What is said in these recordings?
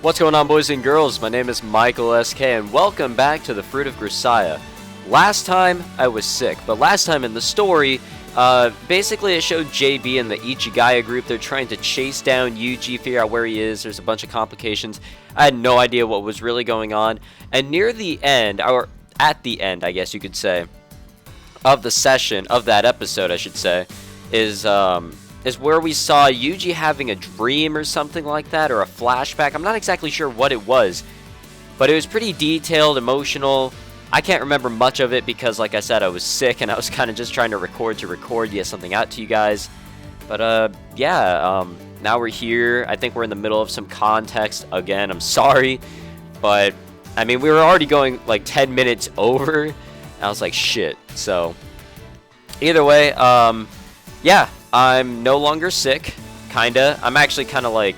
What's going on, boys and girls? My name is Michael SK, and welcome back to the Fruit of Grisaia. Last time, I was sick, but last time in the story, basically it showed JB and the Ichigaya group. They're trying to chase down Yuuji, figure out where he is. There's a bunch of complications. I had no idea what was really going on. And near the end, or at the end, I guess you could say, of the session, of that episode, I should say, is where we saw Yuuji having a dream or something like that, or a flashback. I'm not exactly sure what it was, but it was pretty detailed, emotional. I can't remember much of it because, like I said, I was sick and I was kind of just trying to record, get something out to you guys. But yeah, now we're here. I think we're in the middle of some context again. I'm sorry, but I mean, we were already going like 10 minutes over. I was like, shit. So either way, yeah, I'm no longer sick, kinda. I'm actually kind of like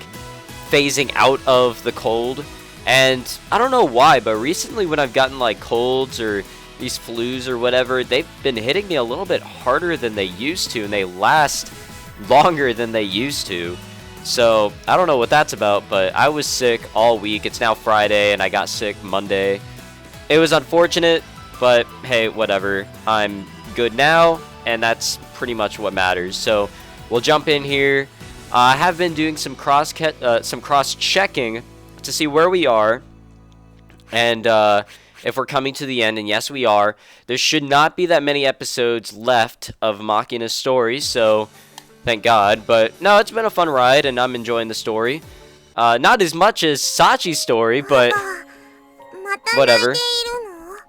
phasing out of the cold, and I don't know why, but recently when I've gotten like colds or these flus or whatever, they've been hitting me a little bit harder than they used to, and they last longer than they used to. So I don't know what that's about, but I was sick all week. It's now Friday, and I got sick Monday. It was unfortunate, but hey, whatever. I'm good now, and that's pretty much what matters. So we'll jump in here. I have been doing some cross checking to see where we are, and if we're coming to the end. And yes, we are. There should not be that many episodes left of Makina's story, so thank God. But no, it's been a fun ride, and I'm enjoying the story. Not as much as Sachi's story, but whatever.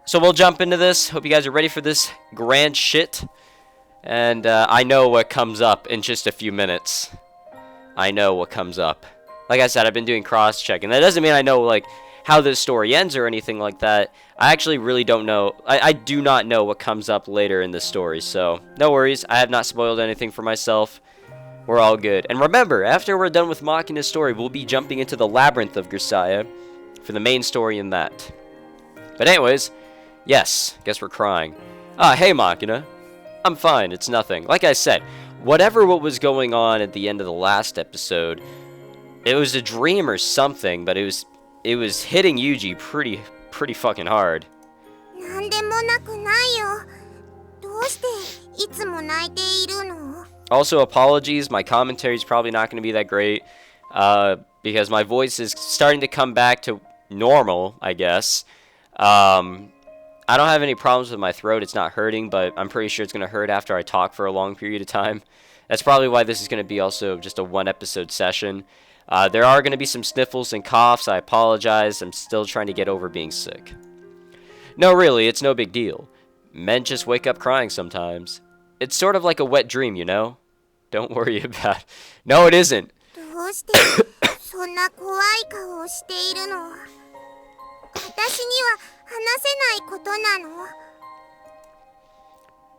So we'll jump into this. Hope you guys are ready for this grand shit. And I know what comes up in just a few minutes. I know what comes up. Like I said, I've been doing cross-checking. That doesn't mean I know like how this story ends or anything like that. I actually really don't know. I do not know what comes up later in the story. So no worries. I have not spoiled anything for myself. We're all good. And remember, after we're done with Makina's story, we'll be jumping into the Labyrinth of Grisaia for the main story in that. But anyways, yes, guess we're crying. Hey Makina. I'm fine, it's nothing. Like I said, what was going on at the end of the last episode, it was a dream or something, but it was hitting Yuuji pretty fucking hard. Also, apologies, my commentary is probably not going to be that great, because my voice is starting to come back to normal, I guess. I don't have any problems with my throat. It's not hurting, but I'm pretty sure it's going to hurt after I talk for a long period of time. That's probably why this is going to be also just a one-episode session. There are going to be some sniffles and coughs. I apologize. I'm still trying to get over being sick. No, really, it's no big deal. Men just wake up crying sometimes. It's sort of like a wet dream, you know? Don't worry about it. No, it isn't.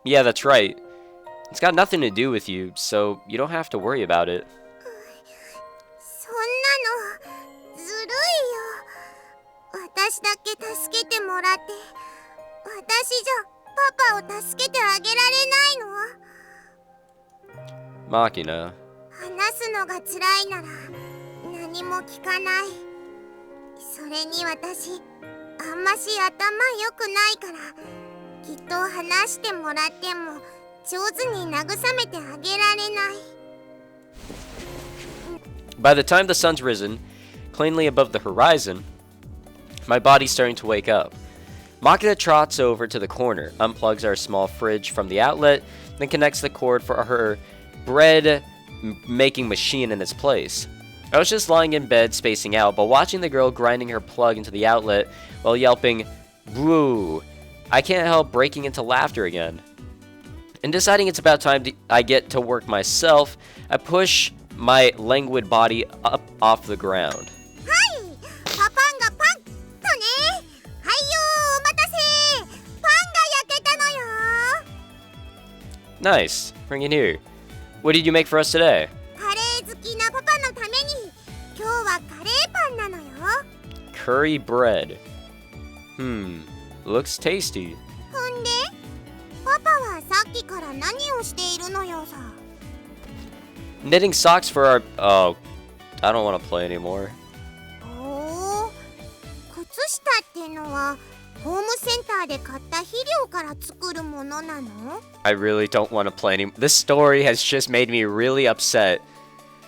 Yeah, that's right. It's got nothing to do with you, so you don't have to worry about it. Makina. By the time the sun's risen, plainly above the horizon, my body's starting to wake up. Makina trots over to the corner, unplugs our small fridge from the outlet, then connects the cord for her bread-making machine in its place. I was just lying in bed, spacing out, but watching the girl grinding her plug into the outlet while yelping, "Boo!" I can't help breaking into laughter again. And deciding it's about time I get to work myself, I push my languid body up off the ground. Nice. Bring it here. What did you make for us today? Curry bread. Looks tasty. Knitting socks for our... Oh, I don't want to play anymore. ってのはホームセンターで買った肥料から作るものなの? I really don't want to play anymore. This story has just made me really upset.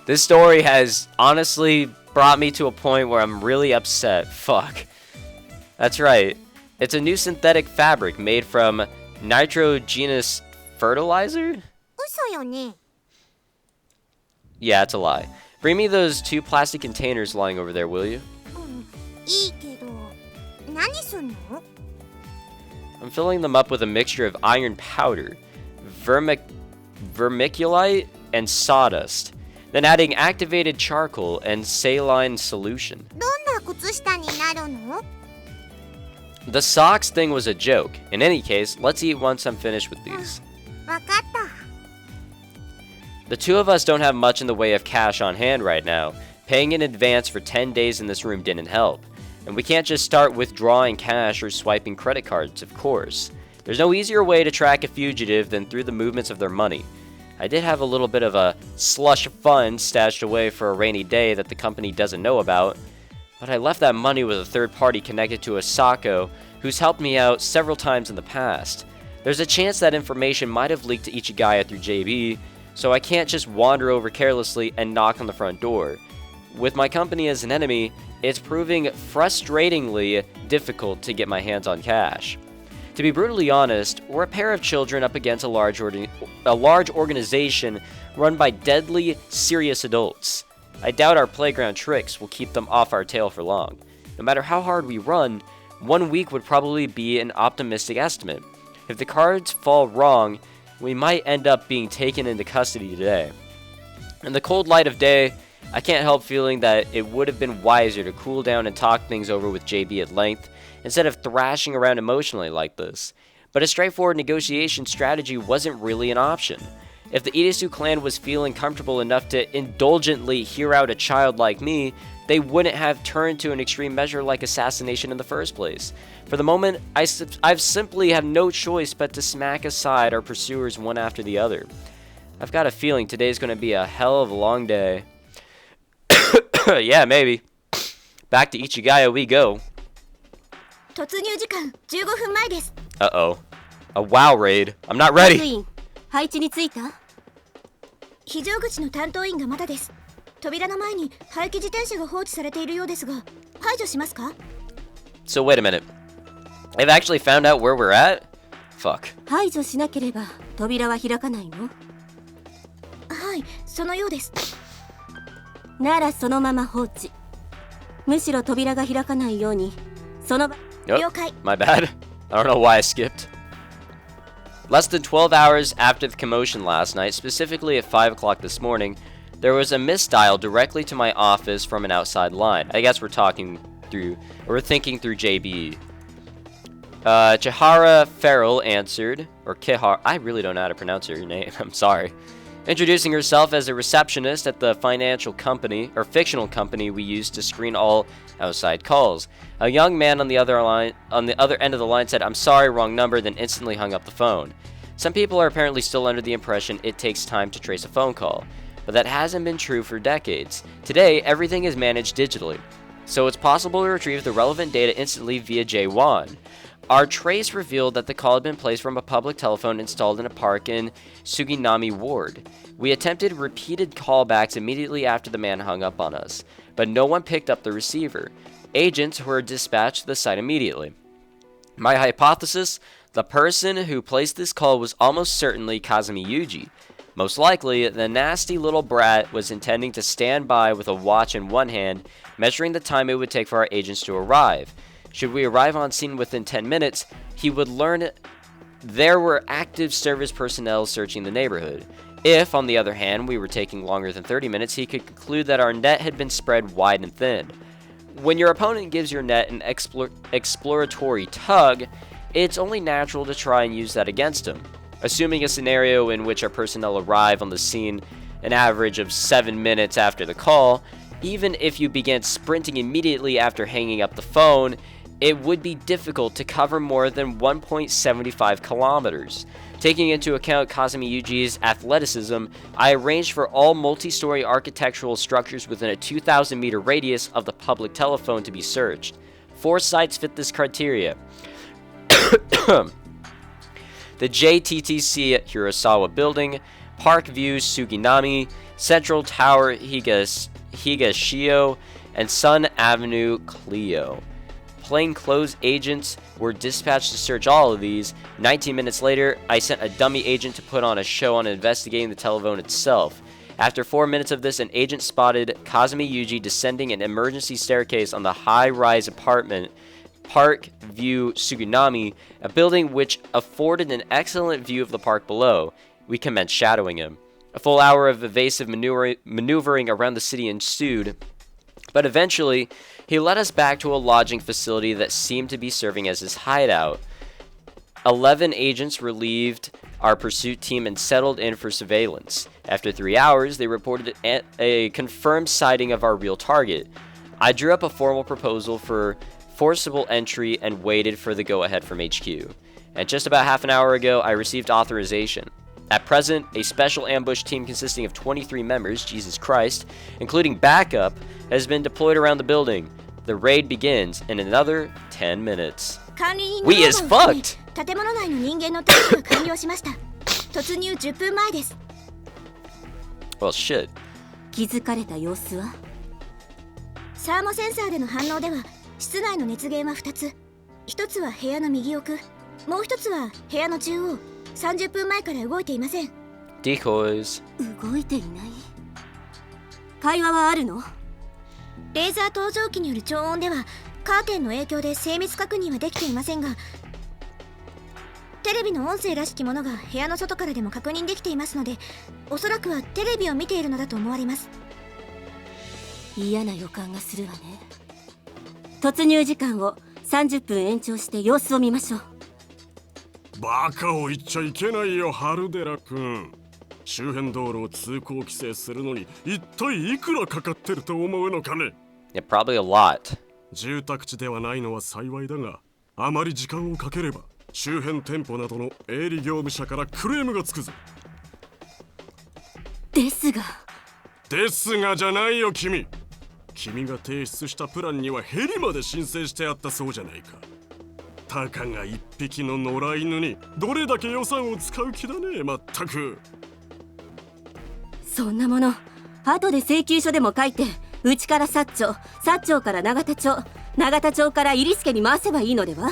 This story has honestly brought me to a point where I'm really upset. Fuck. That's right. It's a new synthetic fabric made from nitrogenous fertilizer? 嘘よね。 Yeah, it's a lie. Bring me those 2 plastic containers lying over there, will you? いいけど、何すんの? I'm filling them up with a mixture of iron powder, vermiculite, and sawdust. Then adding activated charcoal and saline solution. どんな靴下になるの? The socks thing was a joke. In any case, let's eat once I'm finished with these. わかった。 The two of us don't have much in the way of cash on hand right now. Paying in advance for 10 days in this room didn't help. And we can't just start withdrawing cash or swiping credit cards, of course. There's no easier way to track a fugitive than through the movements of their money. I did have a little bit of a slush fund stashed away for a rainy day that the company doesn't know about. But I left that money with a third party connected to Asako, who's helped me out several times in the past. There's a chance that information might have leaked to Ichigaya through JB, so I can't just wander over carelessly and knock on the front door. With my company as an enemy, it's proving frustratingly difficult to get my hands on cash. To be brutally honest, we're a pair of children up against a large organization run by deadly, serious adults. I doubt our playground tricks will keep them off our tail for long. No matter how hard we run, 1 week would probably be an optimistic estimate. If the cards fall wrong, we might end up being taken into custody today. In the cold light of day, I can't help feeling that it would have been wiser to cool down and talk things over with JB at length, instead of thrashing around emotionally like this. But a straightforward negotiation strategy wasn't really an option. If the Irisu clan was feeling comfortable enough to indulgently hear out a child like me, they wouldn't have turned to an extreme measure like assassination in the first place. For the moment, I've simply have no choice but to smack aside our pursuers one after the other. I've got a feeling today's going to be a hell of a long day. Yeah, maybe. Back to Ichigaya we go. 突入時間15分前です。 Uh-oh. A WoW raid. I'm not ready. 配置についた? 非常口の担当員がまだです。扉の前に廃棄自転車が放置されているようですが、排除しますか? So wait a minute. They've actually found out where we're at? Fuck. 排除しなければ扉は開かないの? はい、そのようです。ならそのまま放置。むしろ扉が開かないように、その場。 Oh, my bad. I don't know why I skipped. Less than 12 hours after the commotion last night, specifically at 5 o'clock this morning, there was a misdial directly to my office from an outside line. I guess we're thinking through JB. Chihara Farrell answered, or Kihara, I really don't know how to pronounce her name, I'm sorry. Introducing herself as a receptionist at the financial company, or fictional company we use to screen all outside calls. A young man on the other end of the line said, "I'm sorry, wrong number," then instantly hung up the phone. Some people are apparently still under the impression it takes time to trace a phone call, but that hasn't been true for decades. Today, everything is managed digitally, so it's possible to retrieve the relevant data instantly via J1. Our trace revealed that the call had been placed from a public telephone installed in a park in Suginami Ward. We attempted repeated callbacks immediately after the man hung up on us, but no one picked up the receiver. Agents were dispatched to the site immediately. My hypothesis, the person who placed this call was almost certainly Kazumi Yuuji. Most likely, the nasty little brat was intending to stand by with a watch in one hand, measuring the time it would take for our agents to arrive. Should we arrive on scene within 10 minutes, he would learn there were active service personnel searching the neighborhood. If, on the other hand, we were taking longer than 30 minutes, he could conclude that our net had been spread wide and thin. When your opponent gives your net an exploratory tug, it's only natural to try and use that against him. Assuming a scenario in which our personnel arrive on the scene an average of 7 minutes after the call, even if you began sprinting immediately after hanging up the phone, it would be difficult to cover more than 1.75 kilometers. Taking into account Kazumi Yuji's athleticism, I arranged for all multi-story architectural structures within a 2,000 meter radius of the public telephone to be searched. 4 sites fit this criteria. The JTTC at Hirasawa Building, Parkview Suginami, Central Tower Higashio, and Sun Avenue Clio. Plainclothes agents were dispatched to search all of these. 19 minutes later, I sent a dummy agent to put on a show on investigating the telephone itself. After 4 minutes of this, an agent spotted Kazumi Yuuji descending an emergency staircase on the high-rise apartment Parkview Suginami, a building which afforded an excellent view of the park below. We commenced shadowing him. A full hour of evasive maneuvering around the city ensued, but eventually, he led us back to a lodging facility that seemed to be serving as his hideout. 11 agents relieved our pursuit team and settled in for surveillance. After 3 hours, they reported a confirmed sighting of our real target. I drew up a formal proposal for forcible entry and waited for the go-ahead from HQ. And just about half an hour ago, I received authorization. At present, a special ambush team consisting of 23 members, Jesus Christ, including backup, has been deployed around the building. The raid begins in another 10 minutes. We is fucked! 建物内の人間の退避が完了しました。突入10分前です。Well, shit. 気づかれた様子は？サーモセンサーでの反応では、室内の熱源は2つ。1つは部屋の右奥、もう1つは部屋の中央。30分前から動いていません。Decoys。動いていない。会話はあるの？レーザー搭乗機による超音ではカーテンの影響で精密確認はできていませんが、テレビの音声らしきものが部屋の外からでも確認できていますので、おそらくはテレビを見ているのだと思われます。嫌な予感がするわね。突入時間を30分延長して様子を見ましょう。バカを言っちゃいけないよ、ハルデラ君。周辺道路を通行規制するのに一体いくらかかってると思うのかね。Yeah, probably a lot. 住宅地ではないのは幸いだが、あまり時間をかければ周辺店舗などの営利業務者からクレームがつくぞ。ですがじゃないよ君。君が提出したプランにはヘリまで申請してあったそうじゃないか。たかが一匹の野良犬にどれだけ予算を使う気だね、まったく。そんなもの後で請求書でも書いて、うちから薩長から永田町から入助に回せばいいのでは。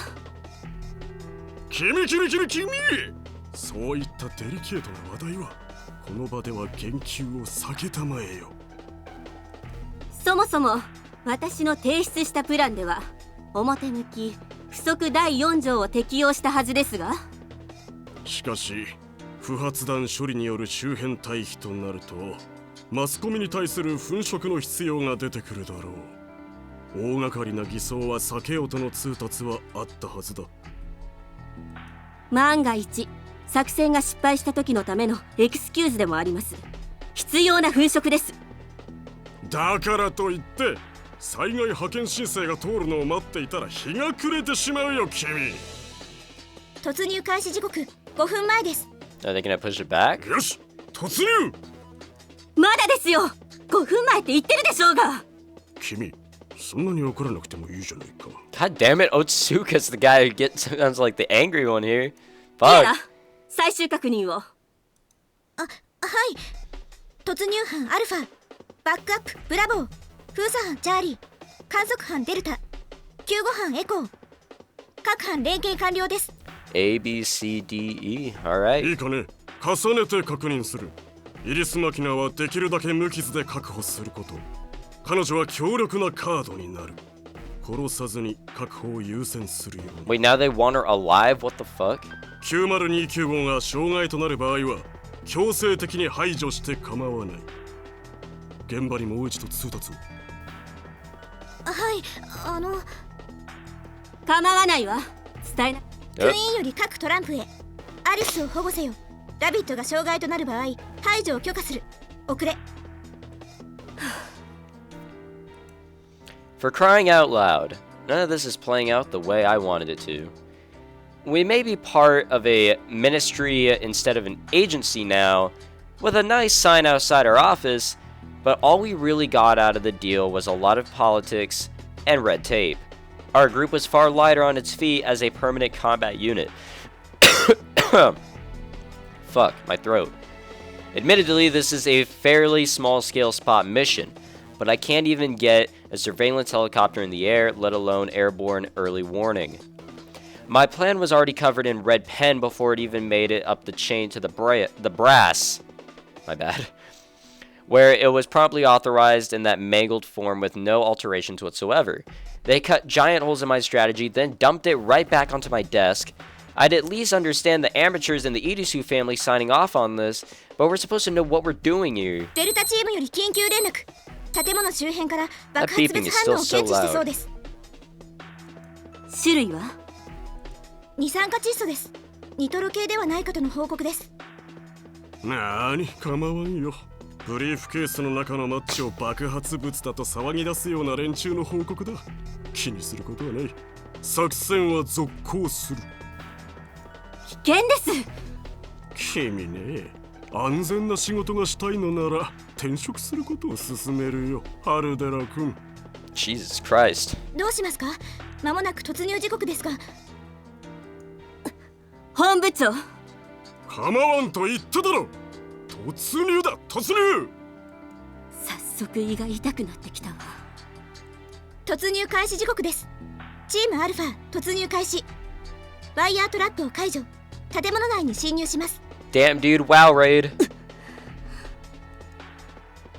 君そういったデリケートな話題はこの場では言及を避けたまえよ。そもそも私の提出したプランでは表向き不測第4条を適用したはずですが、しかし不発弾処理による周辺退避となるとマスコミに対する粉飾の必要が出てくるだろう。大掛かりな偽装は避けようとの通達はあったはずだ。万が一作戦が失敗した時のためのエクスキューズでもあります。必要な粉飾です。だからといって災害派遣申請が通るのを待っていたら日が暮れてしまうよ君。突入開始時刻5分前です。Are they gonna push it back? よし、突入。まだですよ。5分前って言ってるでしょうが。君、そんなに怒らなくてもいいじゃないか。God damn it, Otsuka's the guy who sounds like the angry one here. や Fuck. ら、最終確認を。はい。突入班アルファ、バックアップブラボー、封鎖班チャーリー、観測班デルタ、救護班エコー。各班連携完了です。A, B, C, D, E. Alright. いいかね、重ねて確認する。イリス・マキナはできるだけ無傷で確保すること。彼女は強力なカードになる。殺さずに確保を優先するように。Wait, now they want her alive? What the fuck? 9029号が障害となる場合は強制的に排除して構わない。現場にもう一度通達を。はい、構わないわ。伝えな。クイーンより各トランプへ。アリスを保護せよ。ラビットが障害となる場合、排除を許可する。遅れ。For crying out loud, none of this is playing out the way I wanted it to. We may be part of a ministry instead of an agency now, with a nice sign outside our office, but all we really got out of the deal was a lot of politics and red tape. our group was far lighter on its feet as a permanent combat unit. Fuck, my throat. Admittedly, this is a fairly small-scale spot mission, but I can't even get a surveillance helicopter in the air, let alone airborne early warning. My plan was already covered in red pen before it even made it up the chain to the brass. My bad. Where it was promptly authorized in that mangled form with no alterations whatsoever. They cut giant holes in my strategy, then dumped it right back onto my desk. I'd at least understand the amateurs in the Irisu family signing off on this, but we're supposed to know what we're doing here. デルタチームより緊急連絡。建物周辺から爆 That 発 beeping 物 is 反応 still を so 検知してそう loud. です。種類は二酸化窒素です。ニトロ系ではないかとの報告です。なーに構わんよ。ブリーフケースの中のマッチを爆発物だと騒ぎ出すような連中の報告だ。気にすることはない。作戦は続行する。危険です。君ね、安全な仕事がしたいのなら転職することを勧めるよ、ハルデラ君。Jesus Christ. どうしますか？間もなく突入時刻ですが。本部長。構わんと言っただろ。突入だ、突入。早速胃が痛くなってきたわ。突入開始時刻です。チームアルファ突入開始。ワイヤートラップを解除。建物内に侵入します。 Damn dude, wow raid.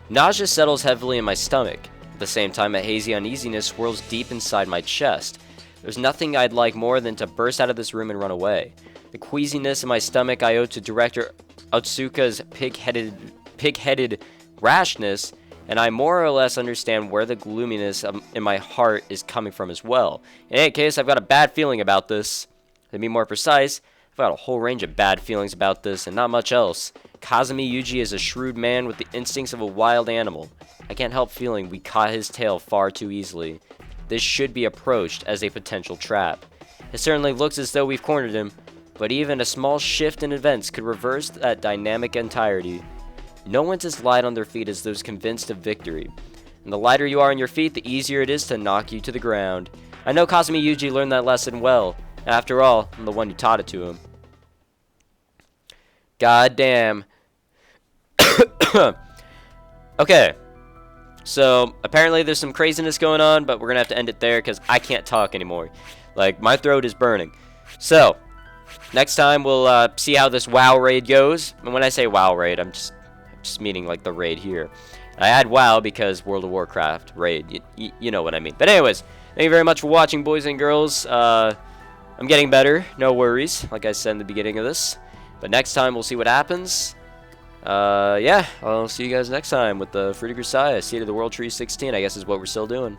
Nausea settles heavily in my stomach. At the same time, a hazy uneasiness swirls deep inside my chest. There's nothing I'd like more than to burst out of this room and run away. The queasiness in my stomach I owe to director Otsuka's pig-headed rashness, and I more or less understand where the gloominess in my heart is coming from as well. In any case, I've got a bad feeling about this. To be more precise, I've got a whole range of bad feelings about this, and not much else. Kazumi Yuuji is a shrewd man with the instincts of a wild animal. I can't help feeling we caught his tail far too easily. This should be approached as a potential trap. It certainly looks as though we've cornered him, but even a small shift in events could reverse that dynamic entirety. No one's as light on their feet as those convinced of victory. And the lighter you are on your feet, the easier it is to knock you to the ground. I know Kazumi Yuuji learned that lesson well. After all, I'm the one who taught it to him. God damn. Okay. So, apparently there's some craziness going on, but we're gonna have to end it there because I can't talk anymore. Like, my throat is burning. So, next time we'll see how this WoW raid goes. And when I say WoW raid, I'm just meaning like the raid here. I add WoW because World of Warcraft raid. You know what I mean. But anyways, thank you very much for watching, boys and girls. I'm getting better, no worries, like I said in the beginning of this. But next time, we'll see what happens. Yeah, I'll see you guys next time with the Fruit of Grisaia. Seed of the World Tree 16, I guess is what we're still doing.